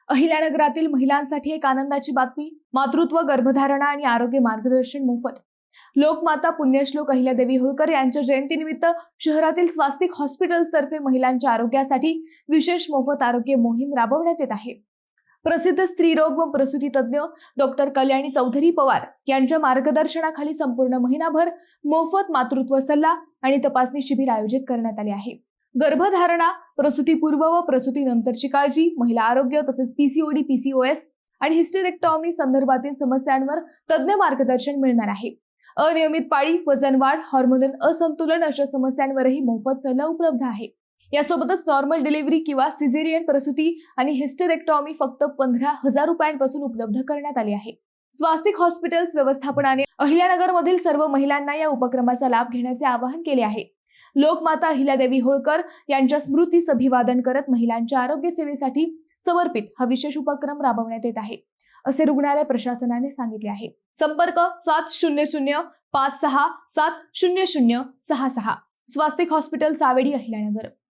अहिल्यानगरातील महिलांसाठी एक आनंदाची बातमी. मातृत्व, गर्भधारणा आणि आरोग्य मार्गदर्शन मोफत. लोकमाता पुण्यश्लोक अहिल्यादेवी होळकर यांच्या जयंतीनिमित्त शहरातील स्वास्तिक हॉस्पिटल्स तर्फे महिलांच्या आरोग्यासाठी विशेष मोफत आरोग्य मोहीम राबवण्यात येत आहे. प्रसिद्ध स्त्रीरोग व प्रसूती तज्ञ डॉक्टर कल्याणी चौधरी पवार यांच्या मार्गदर्शनाखाली संपूर्ण महिनाभर मोफत मातृत्व सल्ला आणि तपासणी शिबिर आयोजित करण्यात आले आहे. गर्भधारणा, प्रसूतीपूर्व व प्रसूतीनंतरची काळजी, महिला आरोग्य तसेच पीसीओडी, पीसीओएस आणि हिस्टेरेक्टॉमी संदर्भातील समस्यांवर तज्ञ मार्गदर्शन मिळणार आहे. अनियमित पाळी, वजन वाढ, हार्मोनल असंतुलन अशा समस्यांवरही मोफत सल्ला उपलब्ध आहे. यासोबतच नॉर्मल डिलिव्हरी किंवा सिझेरियन प्रसूती आणि हिस्टेरेक्टॉमी फक्त 15,000 रुपयांपासून उपलब्ध करण्यात आली आहे. स्वास्तिक हॉस्पिटल्स व्यवस्थापनाने अहिल्यानगरमधील सर्व महिलांना या उपक्रमाचा लाभ घेण्याचे आवाहन केले आहे. लोकमाता अहिल्यादेवी होळकर यांच्या स्मृतीस अभिवादन करत महिलांच्या आरोग्य सेवेसाठी समर्पित हा विशेष उपक्रम राबवण्यात येत आहे, असे रुग्णालय प्रशासनाने सांगितले आहे. संपर्क 700 56 700 66. स्वास्तिक हॉस्पिटल सावेडी, अहिल्यानगर.